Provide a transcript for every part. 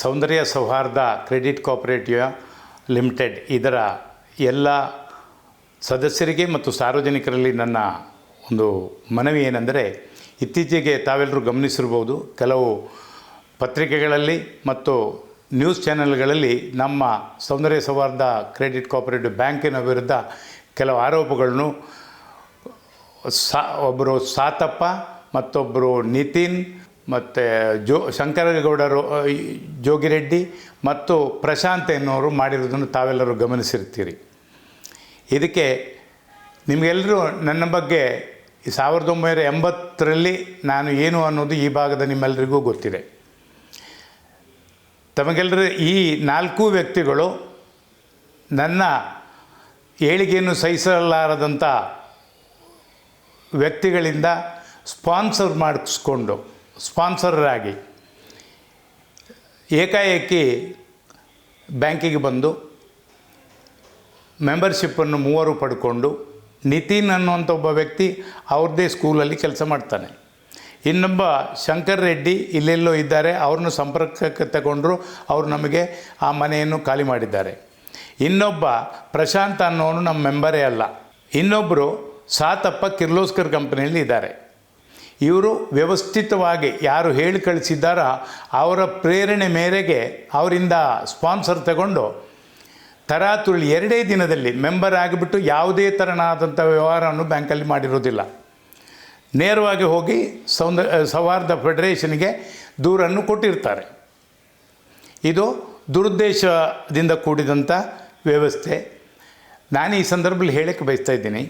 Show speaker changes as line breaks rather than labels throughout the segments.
ಸೌಂದರ್ಯ ಸೌಹಾರ್ದ credit cooperative limited ಇದರ ಎಲ್ಲ ಸದಸ್ಯರಿಗೆ ಮತ್ತು ಸಾರ್ವಜನಿಕರಲ್ಲಿ ನನ್ನ ಒಂದು ಮನವಿ ಏನೆಂದರೆ, ಇತ್ತೀಚೆಗೆ ತಾವೆಲ್ಲರೂ ಗಮನಿಸಿರ್ಬೋದು, ಕೆಲವು ಪತ್ರಿಕೆಗಳಲ್ಲಿ ಮತ್ತು ನ್ಯೂಸ್ ಚಾನೆಲ್ಗಳಲ್ಲಿ ನಮ್ಮ ಸೌಂದರ್ಯ ಸೌಹಾರ್ದ ಕ್ರೆಡಿಟ್ ಕೋಆಪರೇಟಿವ್ ಬ್ಯಾಂಕಿನ ವಿರುದ್ಧ ಕೆಲವು ಆರೋಪಗಳನ್ನು ಒಬ್ಬರು ಸಾತಪ್ಪ, ಮತ್ತೊಬ್ಬರು ನಿತಿನ್, ಮತ್ತು ಶಂಕರಗೌಡರು ಜೋಗಿರೆಡ್ಡಿ ಮತ್ತು ಪ್ರಶಾಂತ್ ಎನ್ನುವರು ಮಾಡಿರೋದನ್ನು ತಾವೆಲ್ಲರೂ ಗಮನಿಸಿರ್ತೀರಿ. ಇದಕ್ಕೆ ನಿಮಗೆಲ್ಲರೂ ನನ್ನ ಬಗ್ಗೆ 1980ರಲ್ಲಿ ನಾನು ಏನು ಅನ್ನೋದು ಈ ಭಾಗದ ನಿಮ್ಮೆಲ್ಲರಿಗೂ ಗೊತ್ತಿದೆ. ತಮಗೆಲ್ಲರೂ ಈ 4 ವ್ಯಕ್ತಿಗಳು ನನ್ನ ಏಳಿಗೆಯನ್ನು ಸಹಿಸಲಾರದಂಥ ವ್ಯಕ್ತಿಗಳಿಂದ ಸ್ಪಾನ್ಸರರಾಗಿ ಏಕಾಏಕಿ ಬ್ಯಾಂಕಿಗೆ ಬಂದು ಮೆಂಬರ್ಶಿಪ್ಪನ್ನು 3 ಪಡ್ಕೊಂಡು, ನಿತಿನ್ ಅನ್ನುವಂಥ ಒಬ್ಬ ವ್ಯಕ್ತಿ ಅವ್ರದ್ದೇ ಸ್ಕೂಲಲ್ಲಿ ಕೆಲಸ ಮಾಡ್ತಾನೆ. ಇನ್ನೊಬ್ಬ ಶಂಕರ್ ರೆಡ್ಡಿ ಇಲ್ಲೆಲ್ಲೋ ಇದ್ದಾರೆ, ಅವ್ರನ್ನ ಸಂಪರ್ಕಕ್ಕೆ ತಗೊಂಡ್ರು, ಅವರು ನಮಗೆ ಆ ಮನೆಯನ್ನು ಖಾಲಿ ಮಾಡಿದ್ದಾರೆ. ಇನ್ನೊಬ್ಬ ಪ್ರಶಾಂತ್ ಅನ್ನೋನು ನಮ್ಮ ಮೆಂಬರೇ ಅಲ್ಲ. ಇನ್ನೊಬ್ಬರು ಸಾತಪ್ಪ ಕಿರ್ಲೋಸ್ಕರ್ ಕಂಪನಿಯಲ್ಲಿ ಇದ್ದಾರೆ. ಇವರು ವ್ಯವಸ್ಥಿತವಾಗಿ ಯಾರು ಹೇಳಿ ಕಳಿಸಿದ್ದಾರೋ ಅವರ ಪ್ರೇರಣೆ ಮೇರೆಗೆ ಅವರಿಂದ ಸ್ಪಾನ್ಸರ್ ತಗೊಂಡು ತರಾತುರಿ 2 ದಿನದಲ್ಲಿ ಮೆಂಬರ್ ಆಗಿಬಿಟ್ಟು ಯಾವುದೇ ಥರನಾದಂಥ ವ್ಯವಹಾರವನ್ನು ಬ್ಯಾಂಕಲ್ಲಿ ಮಾಡಿರೋದಿಲ್ಲ. ನೇರವಾಗಿ ಹೋಗಿ ಸೌಹಾರ್ದ ಫೆಡರೇಷನ್ಗೆ ದೂರನ್ನು ಕೊಟ್ಟಿರ್ತಾರೆ. ಇದು ದುರುದ್ದೇಶದಿಂದ ಕೂಡಿದಂಥ ವ್ಯವಸ್ಥೆ. ನಾನು ಈ ಸಂದರ್ಭದಲ್ಲಿ ಹೇಳಕ್ಕೆ ಬಯಸ್ತಾ ಇದ್ದೀನಿ,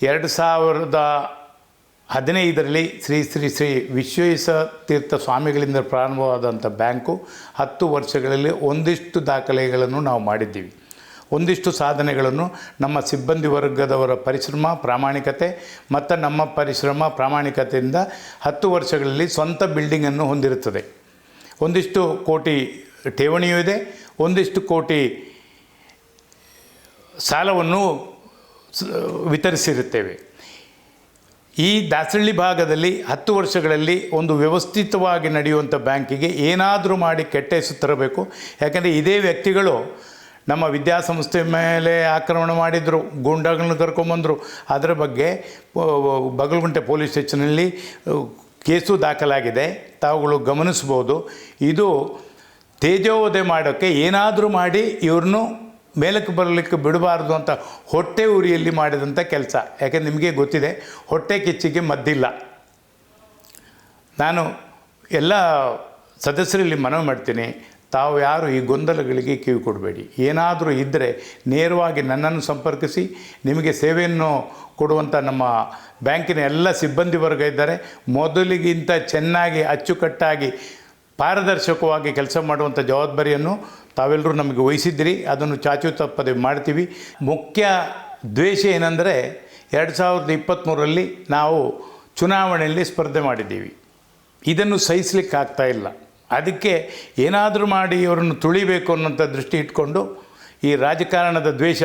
2015ರಲ್ಲಿ ಶ್ರೀ ಶ್ರೀ ಶ್ರೀ ವಿಶ್ವೇಶ ತೀರ್ಥ ಸ್ವಾಮಿಗಳಿಂದ ಪ್ರಾರಂಭವಾದಂಥ ಬ್ಯಾಂಕು 10 ವರ್ಷಗಳಲ್ಲಿ ಒಂದಿಷ್ಟು ದಾಖಲೆಗಳನ್ನು ನಾವು ಮಾಡಿದ್ದೀವಿ. ಒಂದಿಷ್ಟು ಸಾಧನೆಗಳನ್ನು ನಮ್ಮ ಸಿಬ್ಬಂದಿ ವರ್ಗದವರ ಪರಿಶ್ರಮ, ಪ್ರಾಮಾಣಿಕತೆ ಮತ್ತು ನಮ್ಮ ಪರಿಶ್ರಮ, ಪ್ರಾಮಾಣಿಕತೆಯಿಂದ 10 ವರ್ಷಗಳಲ್ಲಿ ಸ್ವಂತ ಬಿಲ್ಡಿಂಗನ್ನು ಹೊಂದಿರುತ್ತದೆ. ಒಂದಿಷ್ಟು ಕೋಟಿ ಠೇವಣಿಯೂ ಇದೆ, ಒಂದಿಷ್ಟು ಕೋಟಿ ಸಾಲವನ್ನು ವಿತರಿಸಿರುತ್ತೇವೆ. ಈ ದಾಸರಳ್ಳಿ ಭಾಗದಲ್ಲಿ 10 ವರ್ಷಗಳಲ್ಲಿ ಒಂದು ವ್ಯವಸ್ಥಿತವಾಗಿ ನಡೆಯುವಂಥ ಬ್ಯಾಂಕಿಗೆ ಏನಾದರೂ ಮಾಡಿ ಕೆಟ್ಟ ಹೆಸರು ತರಬೇಕು. ಯಾಕೆಂದರೆ ಇದೇ ವ್ಯಕ್ತಿಗಳು ನಮ್ಮ ವಿದ್ಯಾಸಂಸ್ಥೆ ಮೇಲೆ ಆಕ್ರಮಣ ಮಾಡಿದರು, ಗೂಂಡಾಗಳನ್ನ ಕರ್ಕೊಂಬಂದರು. ಅದರ ಬಗ್ಗೆ ಬಗಲಗುಂಟೆ ಪೊಲೀಸ್ ಸ್ಟೇಷನಲ್ಲಿ ಕೇಸು ದಾಖಲಾಗಿದೆ, ತಾವುಗಳು ಗಮನಿಸ್ಬೋದು. ಇದು ತೇಜೋವಧೆ ಮಾಡೋಕ್ಕೆ ಏನಾದರೂ ಮಾಡಿ ಇವ್ರನ್ನೂ ಮೇಲಕ್ಕೆ ಬರಲಿಕ್ಕೆ ಬಿಡಬಾರ್ದು ಅಂತ ಹೊಟ್ಟೆ ಉರಿಯಲ್ಲಿ ಮಾಡಿದಂಥ ಕೆಲಸ. ಯಾಕೆಂದರೆ ನಿಮಗೆ ಗೊತ್ತಿದೆ, ಹೊಟ್ಟೆ ಕಿಚ್ಚಿಗೆ ಮದ್ದಿಲ್ಲ. ನಾನು ಎಲ್ಲ ಸದಸ್ಯರಲ್ಲಿ ಮನವಿ ಮಾಡ್ತೀನಿ, ತಾವು ಯಾರು ಈ ಗೊಂದಲಗಳಿಗೆ ಕಿವಿ ಕೊಡಬೇಡಿ. ಏನಾದರೂ ಇದ್ದರೆ ನೇರವಾಗಿ ನನ್ನನ್ನು ಸಂಪರ್ಕಿಸಿ. ನಿಮಗೆ ಸೇವೆಯನ್ನು ಕೊಡುವಂಥ ನಮ್ಮ ಬ್ಯಾಂಕಿನ ಎಲ್ಲ ಸಿಬ್ಬಂದಿ ವರ್ಗ ಇದ್ದಾರೆ. ಮೊದಲಿಗಿಂತ ಚೆನ್ನಾಗಿ ಅಚ್ಚುಕಟ್ಟಾಗಿ ಪಾರದರ್ಶಕವಾಗಿ ಕೆಲಸ ಮಾಡುವಂಥ ಜವಾಬ್ದಾರಿಯನ್ನು ತಾವೆಲ್ಲರೂ ನಮಗೆ ವಹಿಸಿದ್ದೀರಿ. ಅದನ್ನು ಚಾಚು ತಪ್ಪದೆ ಮಾಡ್ತೀವಿ. ಮುಖ್ಯ ದ್ವೇಷ ಏನಂದರೆ, 2023ರಲ್ಲಿ ನಾವು ಚುನಾವಣೆಯಲ್ಲಿ ಸ್ಪರ್ಧೆ ಮಾಡಿದ್ದೀವಿ. ಇದನ್ನು ಸಹಿಸಲಿಕ್ಕೆ ಆಗ್ತಾಯಿಲ್ಲ. ಅದಕ್ಕೆ ಏನಾದರೂ ಮಾಡಿ ಇವರನ್ನು ತುಳಿಬೇಕು ಅನ್ನೋಂಥ ದೃಷ್ಟಿ ಇಟ್ಕೊಂಡು ಈ ರಾಜಕಾರಣದ ದ್ವೇಷ,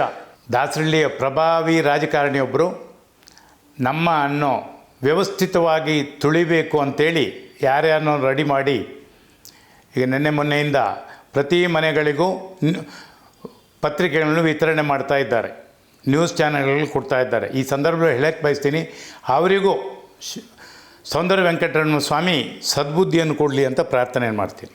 ದಾಸರಳ್ಳಿಯ ಪ್ರಭಾವಿ ರಾಜಕಾರಣಿಯೊಬ್ಬರು ನಮ್ಮ ಅನ್ನೋ ವ್ಯವಸ್ಥಿತವಾಗಿ ತುಳಿಬೇಕು ಅಂಥೇಳಿ ಯಾರ್ಯಾರನ್ನೋ ರೆಡಿ ಮಾಡಿ ಈಗ ನಿನ್ನೆ ಮೊನ್ನೆಯಿಂದ ಪ್ರತಿ ಮನೆಗಳಿಗೂ ಪತ್ರಿಕೆಗಳನ್ನು ವಿತರಣೆ ಮಾಡ್ತಾ ಇದ್ದಾರೆ, ನ್ಯೂಸ್ ಚಾನೆಲ್ಗಳು ಕೊಡ್ತಾ ಇದ್ದಾರೆ. ಈ ಸಂದರ್ಭದಲ್ಲಿ ಹೇಳಕ್ಕೆ ಬಯಸ್ತೀನಿ, ಅವರಿಗೂ ಸೌಂದರ್ಯ ವೆಂಕಟರಮಣ ಸ್ವಾಮಿ ಸದ್ಬುದ್ಧಿಯನ್ನು ಕೊಡಲಿ ಅಂತ ಪ್ರಾರ್ಥನೆ ಮಾಡ್ತೀನಿ.